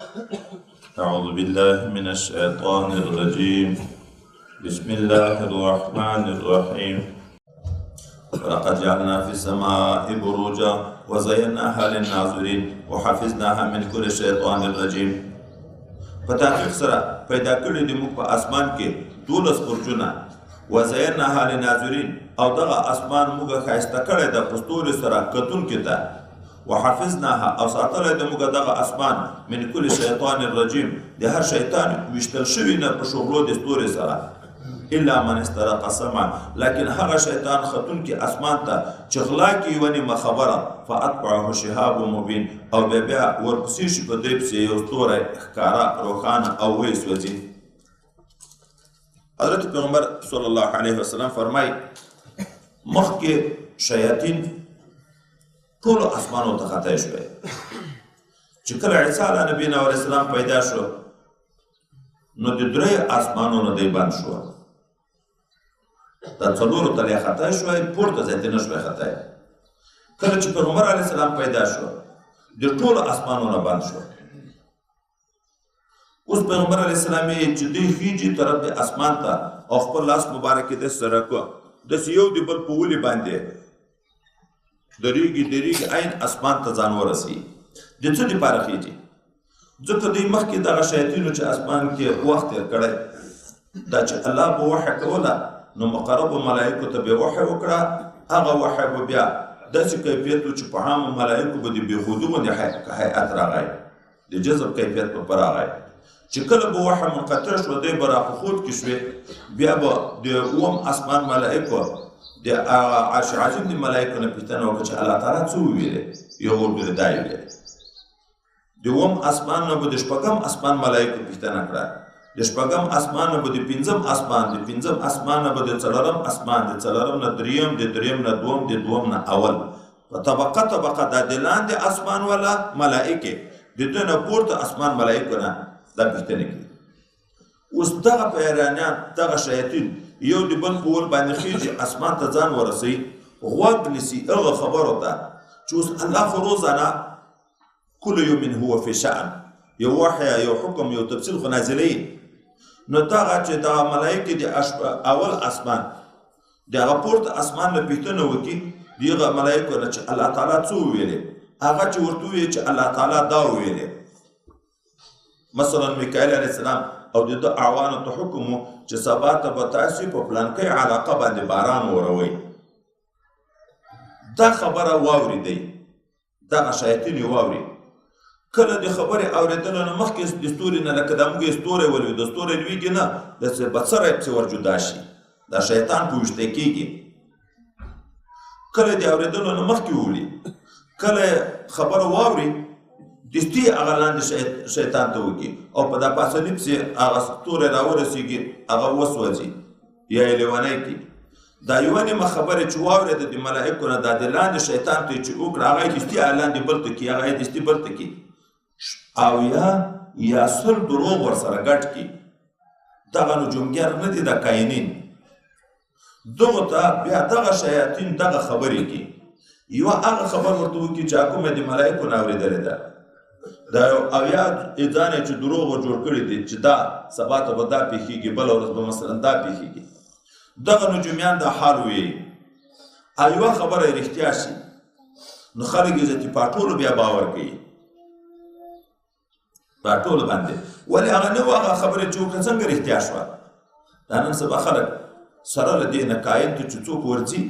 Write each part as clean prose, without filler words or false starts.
أعوذ بالله من الشيطان الرجيم. بسم الله الرحمن الرحيم. ولقد جعلنا في السماء بروجا وزيناها للناظرين وحفظناها من كل شيطان رجيم. په تحقیق سره پیدا کړي دي موږ په اسمان کې 12 برجونه وزيناها للناظرين او دغه اسمان موږ ښایسته کړی د پستوري سره کتونکو ته وحفظناها او ساتلی د موږ دغه اسمان من کل شیطان الرجیم د هر شیطان ویشتل شوي نه په شغلو د ستوري سره الا من استرق السمع لكن هغه شیطان ختونکي اسمان ته چې غلا کې یوه نیمه خبره فاتبعه شهاب مبین او بیا ورپسې شي په دې پسې یو ستوری ښکاره روښانه او ویې سوځي. حضرت پیغمبر صلی الله علیه وسلم فرمایي مخکې شیاطین ټول اسمانو ته خطا شوی چې کله عیسی علیه نبی علیه السلام پیدا شو نو د درې اسمانونو دی بند شو دا څلورو ته یې خطا شوی پورته ځای ته نه شوی خطا کله چې پیغمبر علیه السلام پیدا شو د ټولو اسمانونو بند شو اوس پیغمبر علیه السلام یې چې دی خیجي طرف د اسمان ته او خپل لاس مبارک یې داسې سره کړو داسې یو د بل په ولي باندې دریږي عین اسمان ته ځان ورسي د څه دپاره خیجي ځکه دوی مخکې دغه شیاطینو چې اسمان کې وخت تېر کړی دا چې الله به وحی کوله نو مقربو ملایکو ته به وحی وکړه هغه وحی به بیا داسې کیفیت و چې په عامو ملایکو به د بېخودو غوندې هیئت راغی د جذب کیفیت به راغی چې کله به وحی منقطع شو دی به راپخود کې شوې بیا به د اووم اسمان ملایکو د عرش عظیم د ملایکو نه پوښتنه وکړه چې الله تعالی څه وویلې یو ورته دا یې ویلې د اووم اسمان نه به د شپږم اسمان ملایکو پوښتنه کړه د شپږم اسمان نه به د پنځم اسمان د پنځم اسمان نه به د څلورم اسمان د څلورم نه دریم د دریم نه دوم د دوم نه اول په طبقه دا د لاندې اسمان والا ملایکې د دوی نه پورته اسمان ملایکو نه دا پوښتنه کوي. اوس دغه پیرانیان دغه شیاطین یو د بل په ور باندې خیجي اسمان ته ځان ورسوي غوږ نیسي هغه خبرو ته چې اوس الله خو روزانه کل یوم هو فی شأن یو وحی یو حکم یو تفصیل خو نازلوي نو دغه چې دغه ملایکې د اول اسمان د هغه پورته اسمان نه پوښتنه وکړي د هغه ملایکو نه چې الله تعالی څه وویلې هغه چې ورته وویل چې الله تعالی دا وویلې مثلا میکائیل علیه السلام او د ده اعوانو ته حکم و چې سبا ته به تاسې په پلانکۍ علاقه باندې باران وروئ دا خبره واورېدئ دغه شیاطین یې واوري کله د خبرې اورېدلو نه مخکې د ستوري نه لکه دا موږ یې ستوری ولوي د ستوری لویږي نه داسې بڅری پسې ور جدا شي دا شیطان په ویشتی کېږي کله د اورېدلو نه مخکې وولي کله خبره واوري دستي هغه لاندې شیطان ته وکړي او په دا پاسني پسې هغه ستوری راورسېږي هغه وسوځي یا یې لیونی کړي دا یوه نیمه خبرې چې واورېده د ملایکو نه دا د لاندې شیطان ته چې وکړه هغه یې دستي لاندې بل ته کړي هغه یې دستي بل ته کړي او یا سل دروغ ورسره ګډ کړي دغه نجومګر نه دي د کاینین دغو ته بیا دغه شیاطین دغه خبرې کړي یوه هغه خبر ورته وکړي چې کومه د ملایکو نه اورېدلې ده دا او یا ځان یې چې دروغ جوړ کړي دي چې دا سبا ته به دا پېښېږي بله ورځ به مثلا دا پېښېږي دغه نجومیان دا حال ویي او یوه خبره یې رښتیا شي نو خلک یې ذاتي په ټولو بیا باور کوي په ټولو باندې ولې هغه نه و هغه خبرې چې وکړه څنګه رښتیا شوه دا نن سبا خلک سره له دې نه کاین ته چې څوک ورځي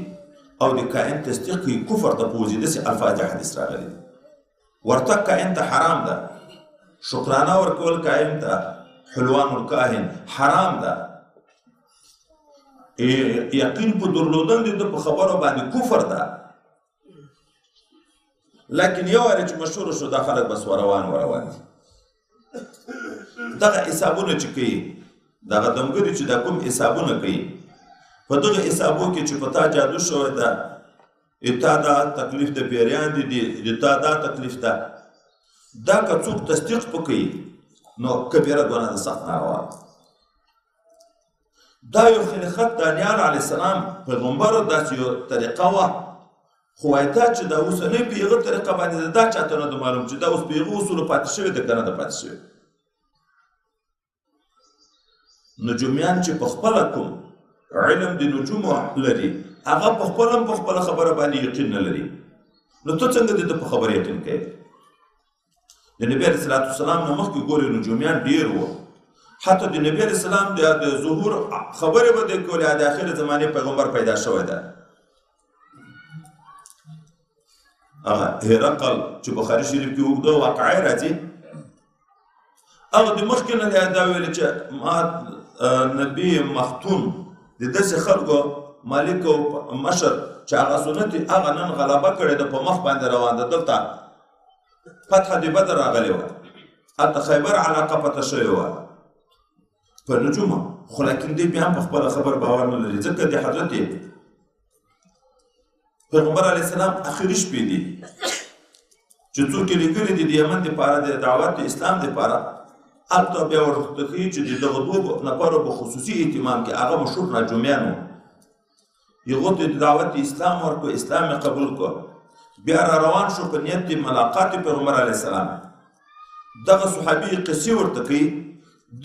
او د کاین تصدیق کوي کفر ته پوځي داسې الفاظ د حدیث راغلي دي ورتګ کاین ته حرام ده شکرانه ورکول کاین ته حلوان الکاهن حرام ده یقین په درلودل د په خبرو باندې کفر ده لیکن یو وارې چې مشهور شو دا خلک بس وروان دي دغه حسابونه چې کوي دغه دمګري چې دا کوم حسابونه کوي په دغه حسابو کې چې په تا جادو شوی ده تا دا تکلیف د پیریان دي تا دا تکلیف ده دا که څوک تصدیق وکړي نو کبیره ګناه ده سخت ناروا دا یو خلقت دانیال علیه السلام پیغمبر داسې یو طریقه وه خو وایي دا چې دا اوسنۍ په هغه طریقه باندې ده دا چاته نه ده معلوم چې دا اوس په هغه اصولو پاتې شوې ده که نه ده پاتې شوې. نجومیان چې په خپله کوم علم د نجومو لري هغه په خپله هم په خپله خبره باندې یقین نه لري، نو ته څنګه د ده په خبره یقین کوې؟ د نبي علیه صلات وسلام نه مخکې ګورې نجومیان ډېر وو، حتی د نبي علیه السلام د ظهور خبرې به دې کولې د آخر زمانې پیغمبر پیدا شوی ده. هغه هرقل چې بخاري شریف کې اوږده واقعه راځي هغه د مخکې نه دا ویل چې ما نبي مختون د داسې خلکو مالک او مشر چې هغه سنت هغه نن غلبه کړې ده په مخ باندې روان ده، دلته فتح د بدر راغلی وه، هلته خیبر علاقه پته شوې وه په نجومه، خو لیکن دی بیا هم په خپله خبر باور نه لري، ځکه د حضرت پیغمبر علیه السلام اخري شپې دي چې څوک یې لیکلي دي د یمن دپاره د دعوت اسلام دپاره، هلته بیا ورته ښیي چې د دغه دوو نفرو په خصوصي اهتمام کې هغه مشهور نجومیان وو، هغو ته د دعوت اسلام ورکړو، اسلام یې قبول کړو، بیا را روان شو په نیت د ملاقات پیغمبر علیه السلام. دغه صحابي قصې ورته کوي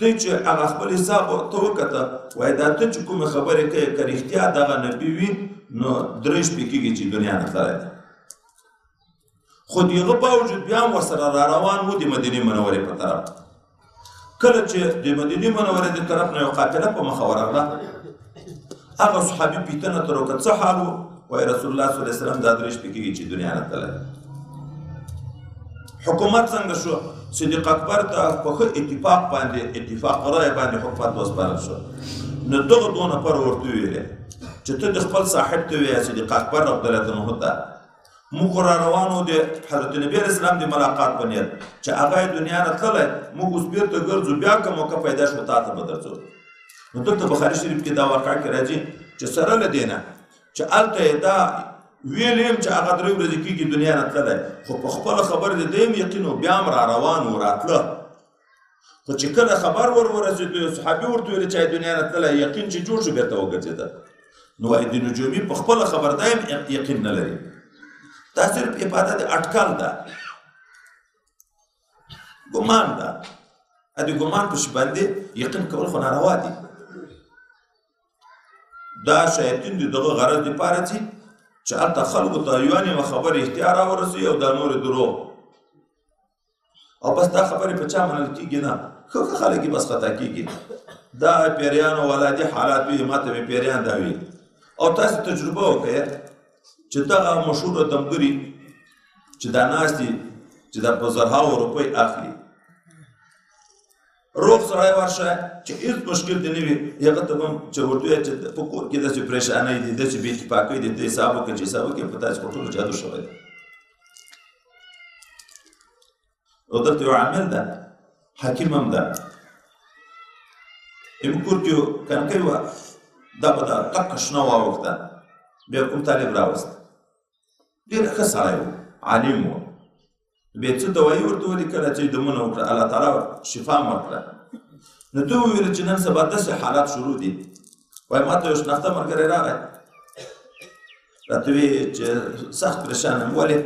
دی چې هغه خپل حساب ورته وکته وایي دا ته چې کومې خبرې کوې که رښتیا دغه نبي وي نو 3 شپې کېږي چې دنیا نه تللی دی، خو د هغه باوجود بیا هم ورسره را روان وو د مدینې منورې په طرف. کله چې د مدینې منورې د طرف نه یو قافله په مخه ورغله هغه صحابي پوښتنه ترې وکړه څه حال و؟ وایي رسول الله صلی الله علیه وسلم دا 3 شپې کېږي چې دنیا نه تللی. حکومت څنګه شو؟ صدیق اکبر ته په ښه اتفاق باندې اتفاق رایې باندې حکومت وسپارل شو. نو دغه 2 نفر ورته ویلې چې ته د خپل صاحب ته وایې صدیق اکبر رضی الله عنه ته موږ را روان وو د حضرت نبي علیه السلام د ملاقات په نیت چې هغه یې دنیا نه تللی، موږ اوس بېرته ګرځو، بیا که موقع پیدا شوه تا ته به درځو. نو دلته بخاري شریف کې دا واقعه کې راځي چې سره له دې نه چې هلته یې دا ویلی یم چې هغه 3 ورځې کېږي دنیا نه تللی، خو په خپله خبره د ده یم یقین و، بیا هم را روان و راتله. خو چې کله خبر ورسېدو یو صحابي ورته ویلې چې دنیا نه تللی، یقین چې جوړ شو بېرته وګرځېده. نو وایي د نجومي په خپله خبر دا یم یقین نه لري، دا صرف عبادت اټکل ده، ګمان ده، د ګمان په شي باندې یقین کول خو ناروا دي. دا شیاطین د دغه غرض دپاره ځي چې هلته خلکو ته یوه نیمه خبرې احتیار راورسوي او دا نورې دروغ، او بس دا خبرې په چا منل کېږي نه، ښه خلک یې بس خطا کېږي. دا پیریانو ولادي حالات وي، ما ته مې پیریان دا وي. او تاسې تجربه وکړئ چې دغه مشهوره دمګري چې دا ناست دي چې دا په زرهاوو روپۍ اخلي، روغ سړی ورشه چې هېڅ مشکل دې نه وي، هغه ته به هم چې ورته ووایه چې په کور کې داسې پریشانۍ دي، داسې بې اتفاقۍ دي، ته حساب وکړه چې حساب وکړې په تاسې په ټولو جادو شوی دی. او دلته یو عامل ده، حکیم هم ده. زموږ کور کې یو کڼکۍ وه، دا به دا ټکه شنه واوښته، بیا کوم طالب راوست، ډېر ښه سړی و، عالم و، بیا څه دوایي ورته ولیکله چې دمونه وکړه، الله تعالی شفا هم ورکړه. نو ده وویل چې نن سبا داسې حالات شروع دي. وایي ما ته یو شناخته ملګری راغی، راته ویې چې سخت پریشان یم. ولې؟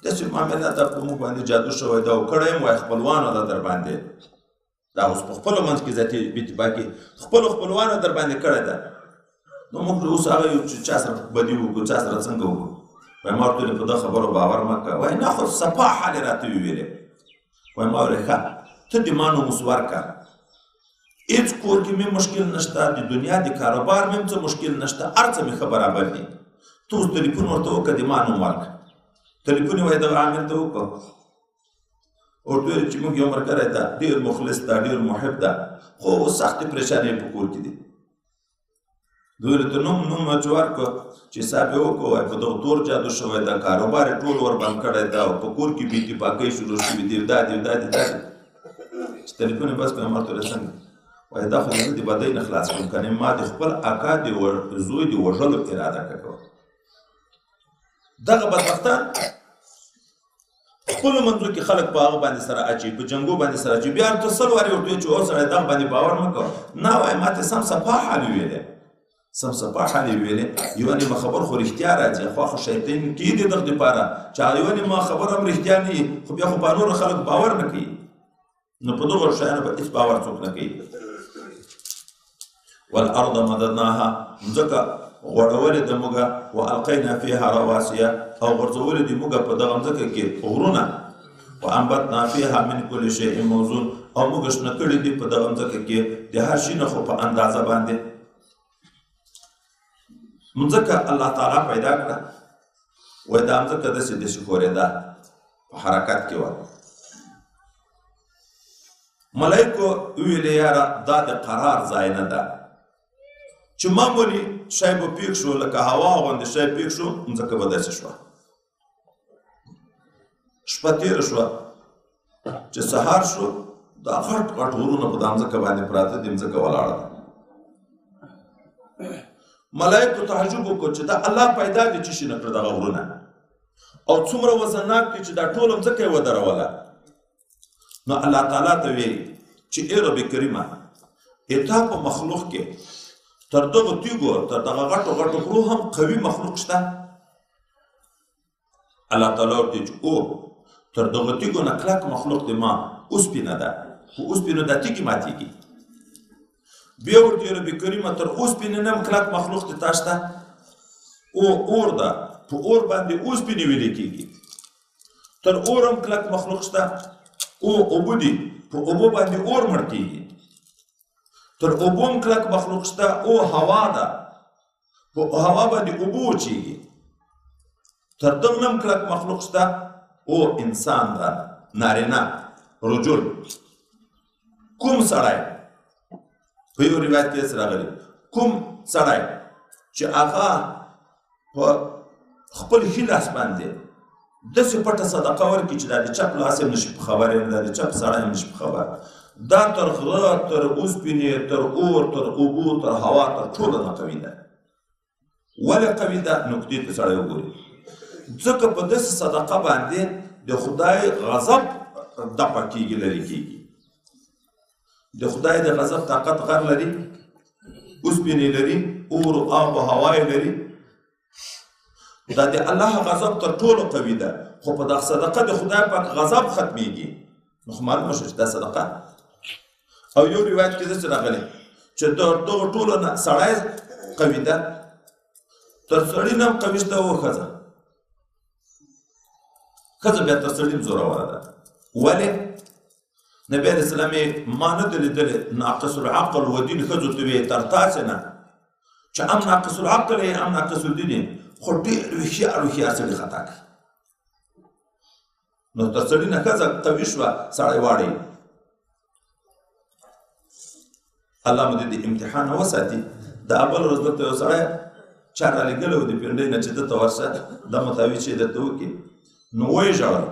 داسې معاملات په موږ باندې جادو شوی ده او کړی یم، وایي خپلوانو ده در باندې، دا اوس په خپلو منځ کې ذاتي بې اتفاقي خپلو خپلوانو در باندې کړی ده. نو موږ اوس هغه یو چې چا سره بدي وکړو، چا سره څنګه وکړو. وایي ما ورته ویلې په دغه خبرو باور مه کوه. وایي نه خو صفا حال یې راته وویلې. وایي ما ویلې ښه ته د ما نوموس ورکړه، هېڅ کور کې مې مشکل نشته، د دنیا د کاروبار مې هم څه مشکل نشته، هر څه مې ښه برابر دي. ته اوس تلیفون ورته وکړه د ما نوم ورکړه. تلیفون یې وایي دغه عامل ته وکړه، ورته ویل چې موږ یو ملګری ده، ډېر مخلص ده، ډېر محب ده، خو اوس سختې پریشانۍ په کور کې دي. دوی ورته نوم چې ورکړه چې حساب یې وکړو، وایي په دغه تور جادو شوی ده، کاروبار یې ټول وربند کړی ده او په کور کې بې اتفاقۍ شروع شوي دي، دا دي دا دي دا دي. چې تلیفون یې بس کړ، ما ورته ویل څنګه؟ وایي دا خو زه د بدۍ نه خلاص کړم، کنې ما د خپل اکا د زوی د وژلو اراده کوله. دغه بدبختان خپلو منځو کې خلک په هغه باندې سره اچي، په جنګو باندې سره اچي. بیا ورته 100 وارې ورته وایي چې اوس سړی دغه باندې باور مه کوه. نه وایي ما ته سم صفا حال ویلی، سمسپا حالې ویلې یوه نیمه خبر خو رښتیا راځي خو خو شیطان کیدي دغه دپاره چې یوه نیمه خبر هم رښتیا نه وي خو بیا خو په نورو خلک باور نه کوي نو په دغو شیانو به هېڅ باور څوک نه کوي والارض مددناها مځکه غوړولې ده موږه والقینا فیها رواسیه او غورځولې دي موږه په دغه مځکه کې غرونه وانبتنا فیها من کل شیء موزون او موږ شنه کړي دي په دغه مځکه کې د هر شي نه خو په اندازه باندې مځکه الله تعالی پیدا کړه وایي دا مځکه داسې داسې ښورېده په حرکت کې وه ملایکو ویلې یاره دا د قرار ځای نه ده چې معمولي شی به پیښ شو لکه هوا غوندې شی پیښ شو مځکه به داسې شوه شپه تېره شوه چې سهار شو دا غټ غټ غرونه په دا مځکه باندې پراته دي مځکه ولاړه ده ملایکو تعجب وکړو چې دا الله پیدا دي چې شي نه کړه دغه غرونه او څومره وزنناک دي چې دا ټوله مځکه یې ودروله نو الله تعالی ته ویلي چې ای رب کریمه تا په مخلوق کې تر دغه تیږو تر دغه غټو غټو غرو هم قوي مخلوق شته الله تعالی ورته چې او تر دغه تیږو نه کلک مخلوق دی ما اوسپنه ده خو اوسپنه دا تیږې ماتېږي بیا ورته رب کریمه تر اوسپنې نه هم کلک مخلوق دی تا شته اور ده په اور باندې اوسپنې ویلې کېږي تر اور هم کلک مخلوق شته اوبه دي په اوبو باندې اور مړ کېږي تر اوبو هم کلک مخلوق شته هوا ده په هوا باندې اوبه وچېږي تر دغه نه هم کلک مخلوق شته انسان ده نارینه رجل کوم سړی په یو روایت کې راغلی کوم سړی چې هغه په خپل ښي لاس باندې داسې پټه صدقه ورکړي چې دا د چپ لاس هم نشي په خبر یم دا د چپ سړی هم نشي په خبر دا تر غره تر اوسپنې تر اور تر اوبو تر هوا تر ټوله نه قوي ده ولې قوي ده نقطې ته سړی وګوري ځکه په داسې صدقه باندې د خدای غضب دفع کېږي لرې کېږي د خدای د غضب طاقت غر لري اوسپنې لري اور او آب و هوا یې لري دا د الله غضب تر ټولو قوي ده خو په دغه صدقه د خدای پاک غضب ختمیږي نو خو معلومه شوه چې دا صدقه او یو روایت کې داسې راغلی چې د دغو ټولو نه سړی قوي ده تر سړي نه هم قوي شته ښځه ښځه بیا تر سړي هم زوروره ده ولې نبی علیه السلام یې ما نه ده لیدلې ناقص العقل و دین ښځو ته ویې تر تاسې نه چې ام ناقص العقل یې ام ناقص الدین یې خو ډېر هوښیار سړي خطا کوي نو تر سړي نه ښځه قوي شوه سړی واړی الله مو دې د امتحان نه وساتي دا بل ورځ درته یو سړی چا رالېږلی و د پنډۍ نه چې دته ورشه دا مطابق چې درته وکړي نو ویې ژړل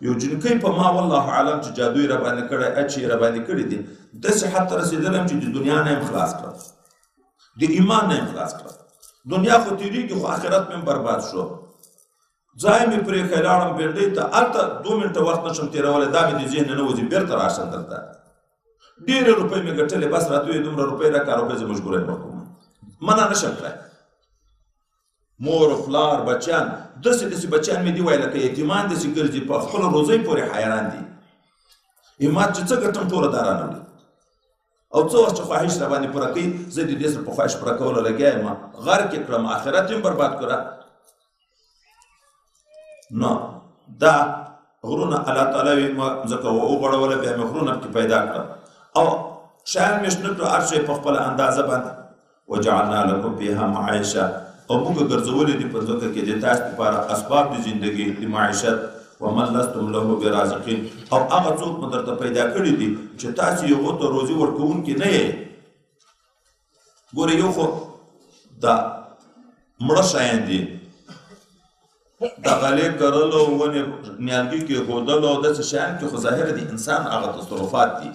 یو جنکۍ په ما والله عالم چې جادو یې راباندې کړی اچ یې راباندې کړي دي داسې حد ته رسېدلی یم چې د دنیا نه یم خلاص کړم د ایمان نه یم خلاص کړم دنیا خو تېرېږي خو آخرت مې هم برباد شو ځای مې پرېښی لاړم پنډۍ ته هلته 2 منټه وخت نشم تېرولی دا مې د ذهن نه وځي بېرته راشم دلته ډېرې روپۍ مې ګټلې بس راته ویې دومره روپۍ راکړه روپۍ زه مجبوره یم ورکوم منع نشم کړی مور پلار بچیان داسې بچیان مې دي وایي لکه یتیمان داسې ګرځي په خپله روزۍ پورې حیران دي ایمان چې څه ګټم ټوله دا رانه وړي او څه وخت چې خواهش راباندې پوره کوي زه د دې سره په خواهش پوره کولو لګیا یم غر کې کړم آخرت یې هم برباد کړه نو دا غرونه الله تعالی وي ځکه وغوړوله بیا مې غرونه پکې پیدا کړه او شیان مې شنه کړه هر شی په خپله اندازه باندې وجعلنا لکم فیها معیشه او موږ ګرځولي دي په ځمکه کې د تاسو لپاره اسباب د زندګۍ د معیشت ومن لستم له برازقین او هغه څوک مو درته پیدا کړي دي چې تاسو یې هغو ته روزي ورکوونکي نه یې ګوره یو خو دا مړه شیان دي د غلې کرلو ونې نیالګي کېښودلو او داسې شیان کې خو ظاهره د انسان هغه تصرفات دي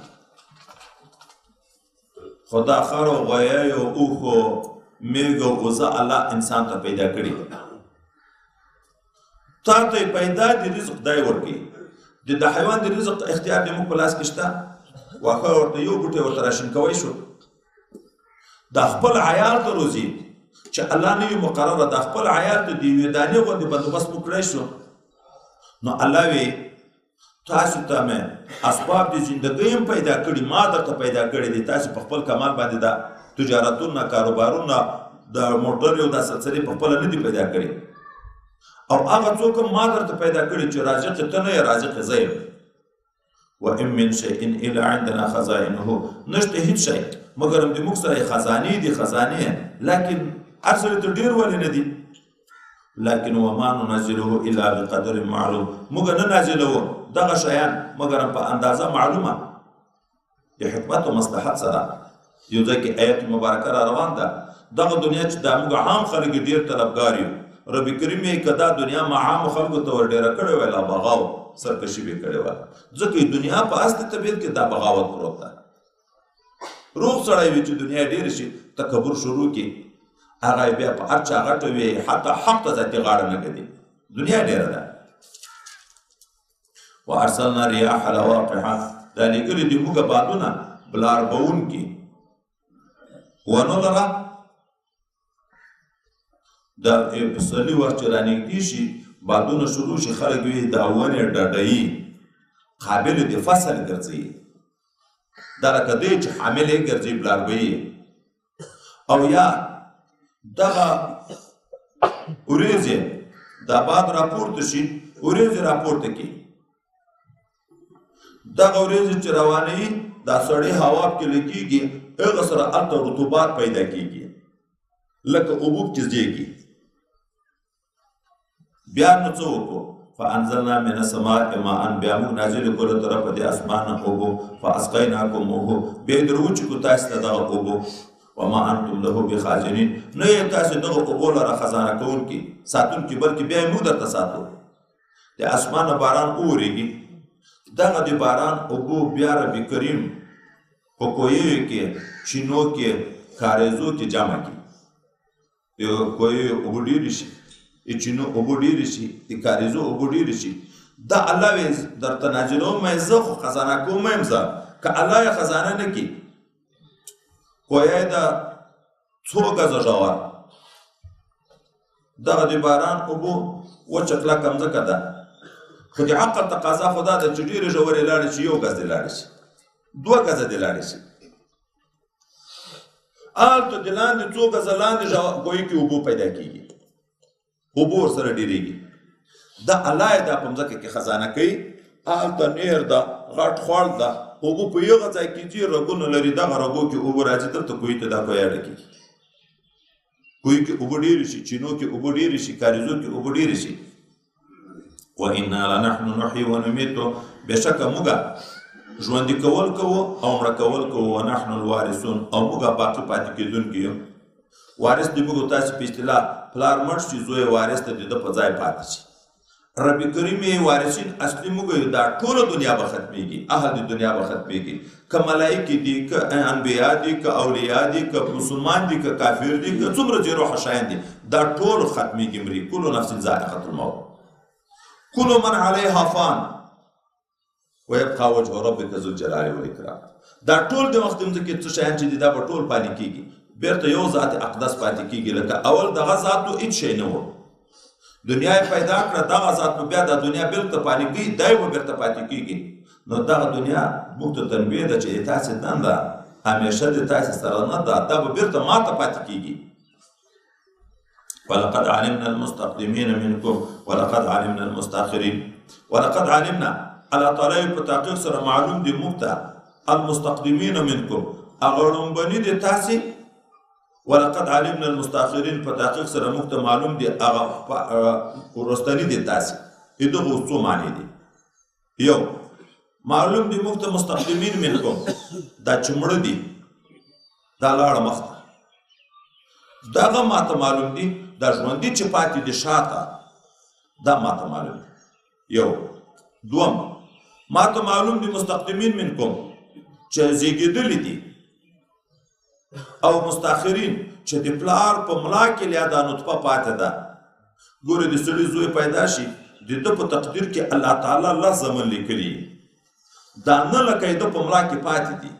خو دا خر او غویی او اوښ او میږ او وزه الله انسان ته پیدا کړي تا ته یې پیدا د رزق دی ورکوي د حیوان د رزق اختیار د موږ په لاس کې شته واښه ورته یو بوټی ورته راشین کوی شو د خپل عیال ته روزي چې الله نه وي مقرره د خپل عیال ته د یوې دانې غوندې بندوبست مو کړی شو نو الله وی تاسو ته مې اسباب د زندګۍ هم پیدا کړي ما درته پیدا کړي دي تاسو په خپل کمال باندې د تجارتونه کاروبارونه د موټر او د سلسلې په خپله نه دي پیدا کړي او هغه څوک هم ما درته پیدا کړي چې رازق ته نه یې رازق زه یم وان من شیء الا عندنا خزائنه نشته هیڅ شی مګر هم د موږ سره خزانې دي خزانې لکن هر سړي ته ډېر ولې نه دي لكن وما ننزله الا بقدر معلوم موږ نه نازلوو دغه شیان مګر په اندازه معلومه د حکمت او مصلحت سره یو ځای کې آیت مبارکه را روان ده دغه دنیا چې دا موږ عام خلک ډېر طلبګار یو رب کریم یې که دا دنیا ما عامو خلکو ته ور ډېره کړې وای لا بغاو سرکشي به کړې وای ځکه دنیا په اصل طبیعت کې دا بغاوت پروت ده روغ سړی وي چې دنیا ډېر شي تکبر شروع کړي هغه بیا په هر چا غټه وي حتی حق ته ذاتي غاړه نه ږدي دنیا ډېره ده وارسلنا رياح لواقحه دا لېږلي دي موږ بادونه بلار بوونکي ونو لره دا پسرلي وخت چې رانږدې شي بادونه شروع شي خلک وي دا ونې ډډوي قابل د فصل ګرځي دا لکه دی چې حامل یې ګرځي بلاربوي او یا دغه وریځې دا باد راپورته شي وریځې راپورته کړي دغه وریځې چې روانوي دا سړې هوا پکې لګېږي هغه سره هلته رطوبات پیدا کېږي لکه اوبه پکې ځېږي بیا نو څه وکړو فانزلنا من السماء ماء بیا موږ نازل کړو طرفه د اسمان نه اوبه فاسقیناکموه بیا یې در وچکو تاسو ته دغه اوبه وما انتم له بخازنین نه یې تاسو دغه اوبو لره خزانه کوونکي ساتونکي بلکې بیا یې موږ درته ساتو د اسمانه باران وورېږي دغه د باران اوبو بیا رب کریم په کویو کې چینو کې کاریزو کې جمع کړي د کویو اوبه ډېرې شي د چینو اوبه ډېرې شي د کاریزو اوبه ډېرې شي دا الله وی درته نازلوم یې زه خو خزانه کوم یم زه که الله یې خزانه نه کړي کویه د څو ګزه ژور دغه د باران اوبه وچه کلکه مځکه ده خو د عقل تقاضا خو دا ده چې ډېرې ژورې لاړې شي یو ګز دې لاړې شي 2 ګزه دې لاړې شي هلته د لاندې څو ګزه لاندې ګویې کې اوبه پیدا کېږي اوبه ورسره ډېرېږي دا الله یې دا په مځکه کې خزانه کوي هلته نهر ده غټ خوړ ده اوبه په یوه ځای کې چې رګونه لري دغه رګو کې اوبه راځي دلته کوهي ته دا کویه ډکېږي کوهي کې اوبه ډېرې شي چینو کې اوبه ډېرې شي کاریزو کې اوبه ډېرې شي وانا لنحن نحيي ونميت بشکه موږ ژوندي کول کوو او مړه کول کوو ونحن الوارثون او موږ باقي پاتې کېدونکي یو وارث د موږ تاسو په اصطلاح پلار مړ شي زوی وارث ته د ده په ځای پاتې شي رب کریم یې وارثین اصلي موږ دا ټوله دنیا به ختمېږي اهل د دنیا به ختمېږي که ملایکې دي که انبیا دي که اولیا دي که مسلمان دي که کافر دي که څومره چې روح شیان دي دا ټول ختمېږي مري کل نفس ذائقة الموت كل من عليها فان ويبقى وجه ربك ذو الجلال والاكرام دا ټول د وخت مځکې څه شیان چې دي دا به ټول پاتې کېږي بیرته یو ذات اقدس پاتې کېږي لکه اول دغه ذات نو هېڅ شی نه و دنیا یې پیدا کړه دغه ذات نو بیا دا دنیا بیرته پاتې کېږي دا یې به بیرته پاتې کېږي نو دغه دنیا موږ ته تنبیه ده چې تاسې دنده همیشه د تاسې سره نه ده دا به بیرته ماته پاتې کېږي ولقد علمنا المستقدمين منكم ولقد علمنا المستاخرين ولقد علمنا الله تعالی په تحقیق سره معلوم دي موږ ته المستقدمين منكم هغه لومبني دي تاسې ولقد علمنا المستاخرين په تحقیق سره موږ ته معلوم دي هغه وروستني دي تاسې دغه څو معنی دي یو معلوم دي موږ ته مستقدمين منكم دا چې مړه دي دا لاړه مخته دغه ماته معلوم دي دا ژوندي چې پاتې دي شاته دا ماته معلوم دي یو دوم ماته معلوم دي مستقدمین منکم چې زیږېدلي دي او مستاخرین چې د پلار په ملا کې لیا دا نطفه پاتې ده ګورې د سړي زوی پیدا شي د ده په تقدیر کې الله تعالی الله زمن لیکلي دا نه لکه د په ملا کې پاتې دي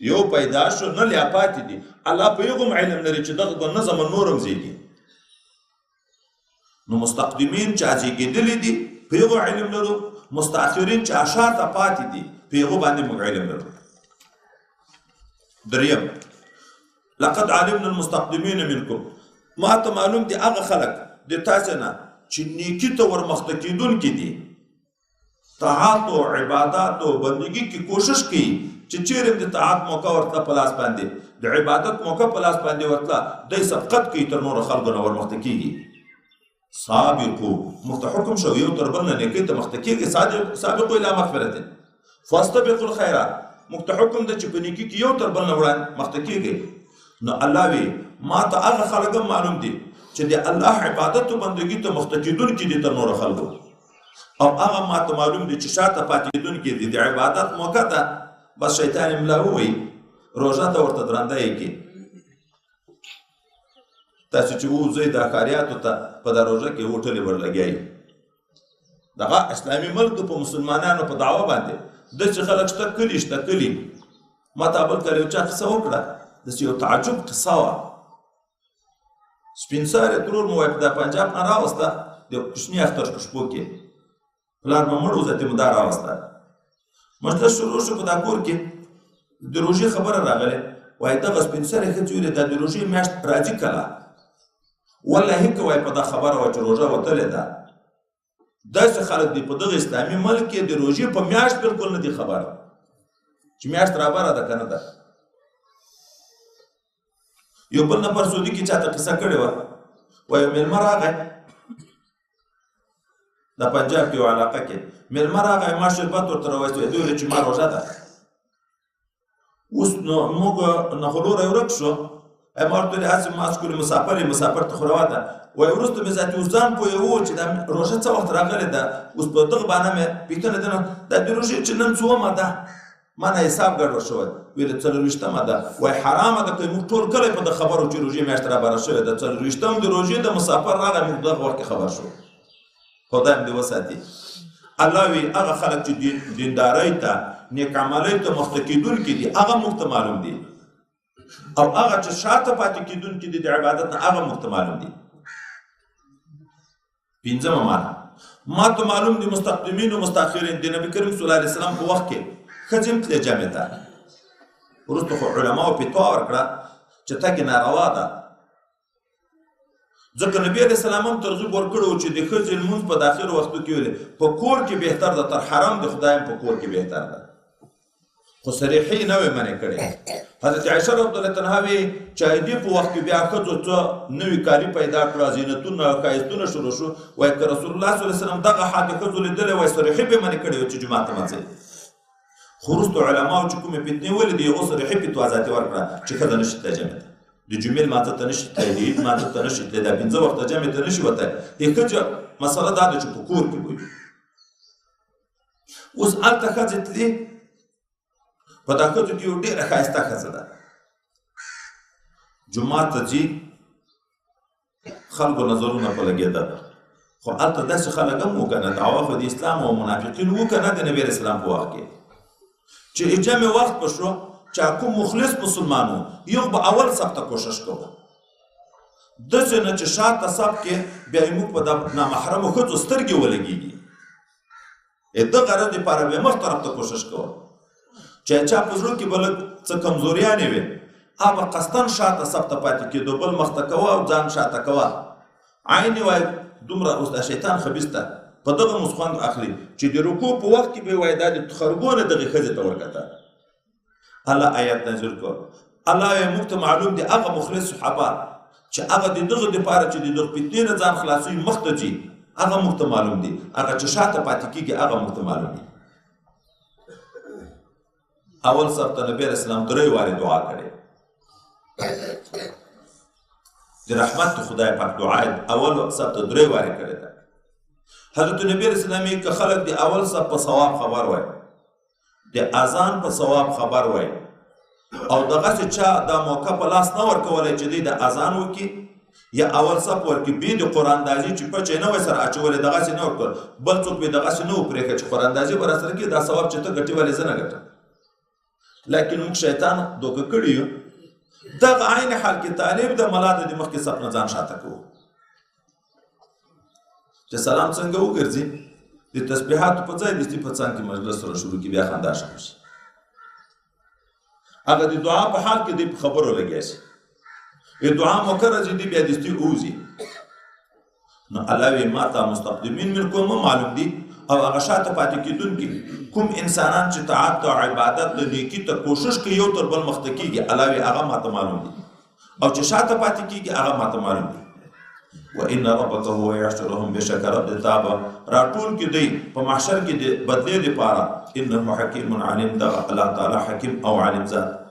یو پیدا شو نه لا پاتې دي الله په یو علم لري چې دغه په نظم نورم زیږي نو مستقدمین چې زیږېدلي دي په یو علم لرو مستاخرین چې اشاته پاتې دي په یو باندې موږ علم لرو دریم لقد علمنا المستقدمین منکم ما ته معلوم دي هغه خلک د تاسو نه چې نیکی ته ورمخته کیدونکي دي طاعات او عبادات او بندگی کی کوشش کی چې چیرې د طاعت موقع ورته په لاس باندې د عبادت موقع په لاس باندې ورته د سبقت کی تر نور خلکو نه ورمخته کیږي سابقو مخته حکم شو یو تر بل نه نیکی ته مخته کیږي سابقو الی مغفرت فاستبقوا الخيرات مخته حکم د چې په نیکی کې یو تر بل نه وړاندې مخته کیږي نو الله وی ما ته هغه خلک معلوم دي چې د الله عبادت او بندگی ته مخته کیدونکي دي تر نور خلکو او هغه ما ته معلوم دي چې شاته پاتېدونکي دي د عبادت موقع ته بس شیطان املا ووي روژه ته ورته درنده یې کې تاسو چې ووځئ د کاریاتو ته په دا روژه کې هوټلې ورلګیایي دغه اسلامي ملک په مسلمانانو په دعوه باندې داسې خلک شته کلي شته کلي ما ته بل کله یو چا قصه وکړه داسې یو تعجب قصه وه سپین سارې ترور مو وایي په دا پنجاب نه راوسته د کوچني اختر په شپو کې پلار مې مړ و زه ته مو دا راوسته مجلس شروع شو په دا کور کې د روژې خبره راغلې وایي دغه سپین سرې ښځې ویلې دا د روژې میاشت راځي کله والله که وایي په دا خبره وه چې روژه وتلې ده داسې خلک دي په دغه اسلامي ملک کې د روژې په میاشت بلکل نه دي خبره چې میاشت رابره ده که نه ده یو بل نفر سعودي کې چاته قصه کړې وه وایي مېلمه راغی د پنجاب کې یو علاقه کې مېلمه راغی ما شربت ورته راوایست دوی ویل چې ما روژه ده اوس نو موږ نخلوری ورک شو ما ورته ویلې هسې ما ښکلې مسافر یې مسافر ته خو روا ده وایي وروسته مې ذاتي وجدان پوهېوو چې دا روژه څه وخت راغلې ده اوس په دغه بانه مې پوښتنه ده دا د روژې چې نن څومه ده ما نه حساب ګډوډ شوی ویلې 40 ده وایي حرامه ده که موږ ټول کلی په د خبرو چې روژې میاشت رابره شوې ده 40 د روژې د مسافر راغی موږ دغه وخت کې خبر شو خدای دې وساتي الله وی هغه خلک چې دیندارۍ ته نیک عملۍ ته مخته کیدونکي دي هغه موږ ته معلوم دي او هغه چې شاته پاتې کیدونکي دي د عبادت نه هغه موږ ته معلوم دي پنځمه معنا ما ته معلوم دي مستقدمین او مستاخرین د نبی کریم صلی الله علیه وسلم په وخت کې ښځې هم تلې جامع ته وروسته خو علماو فتوا ورکړه چې تګ ناروا ده ځکه نبی علیه السلام هم ترغیب ورکړی و چې د ښځې لمونځ په داخلو وختو کې ویلې په کور کې بهتر ده تر حرام د خدای په کور کې بهتر ده خو صریحي نه وې منې کړې حضرت عایشه رضی الله عنها وی چې دې په وخت کې بیا ښځو څه نوي کالي پیدا کړه زینتونه ښایستونه شروع شو وایي که رسول الله صلی الله علیه وسلم دغه حال د ښځو لیدلی وایي صریحي به منې کړې وه چې جومات ته مه ځئ خو وروسته علماو چې کومې فتنې ولیدې هغو صریحي فتوا ذاتي ورکړه چې ښځه نشي تللی جمع ته د جمعې لمانځه ته نشي تللی د عید لمانځه ته نشي تللی دا 5 وخته جمع ته نشي وتلی د ښځې مسله دا ده چې په کور کې وي اوس هلته ښځې تلي په دا ښځو کې یو ډېره ښایسته ښځه ده جومات ته ځي خلکو نظرونه په لګېده خو هلته داسې خلک هم و که نه دعوا خو د اسلام او منافقین و که نه د نبي علیه السلام په وخت کې چې جمع وخت به شو چې کوم مخلص مسلمان و یو به اول صف ته کوشش کوو داسې نه چې شاته صف کې بیا یې موږ په دا نامحرمو ښځو سترګې ولګېږي دغه غرض دپاره بیا مخ طرف ته کوشش کوه چې چا په زړه کې به لږ څه کمزوریانې وي هغه قصدن شاته صف ته پاتې کېدو بل مخ ته کوه او ځان شاته کوه عین وایي دومره اوس دا شیطان خبیث ته په دغه موږ خوند اخلي چې د رکوع په وخت کې به وایي دا د خرګونه دغې ښځې ته ورکته الله آیت نازل کړ الله یې موږ ته معلوم دي هغه مخلص صحابه چې هغه د دغه دپاره چې د دغه فتنې نه ځان خلاصوي مخ ته ځي هغه موږ ته معلوم دي هغه چې شاته پاتې کېږي هغه موږ ته معلوم دي اول صف ته نبی علیه السلام 3 وارې دعا کړې د رحمت خدای پاک دعا اول صف ته 3 وارې کړې ده حضرت نبی علیه السلام که خلک د اول صف په ثواب خبر وای د اذان په ثواب خبر وای او دغسې چا دا موقع په لاس نه ورکولی چې دی د اذان وکړي یا اول صف ورکړي بې د قراندازي چې پچې نه وای سره اچولی دغسې نه ورکړل بل څوک به دغسې نه وپرېښه چې قراندازي به راسره کړي دا ثواب چې ته ګټې ولې زه نه ګټم لیکن موږ شیطان دوکه کړي یو دغه عین حال کې طالب د ملا د مخکې صف نه ځان شاته کوو چې سلام څنګه وګرځي د تسبیحاتو په ځای دستي په څنګ کې مجلس سره شروع کې بیا خندا شروع شي هغه د دعا په حال کې د خبرو لګیا شي دعا مکرر چې دی بیا دستي اوزي نو علاوه ماته مستقدمین منکم معلوم دي او هغه شاته پاتې کېدونکي کوم انسانان چې طاعت او عبادت د نیکي ته کوشش کوي یو تر بل مخته کېږي علاوه هغه ماته معلوم دي او چې شاته پاتې کېږي هغه ماته معلوم دي وان ربک هو یحشرهم بشک رب د تابه راټول کې دی په محشر کې د بدلې لپاره انه حکیم علیم دا الله تعالی حکیم او عالم ذات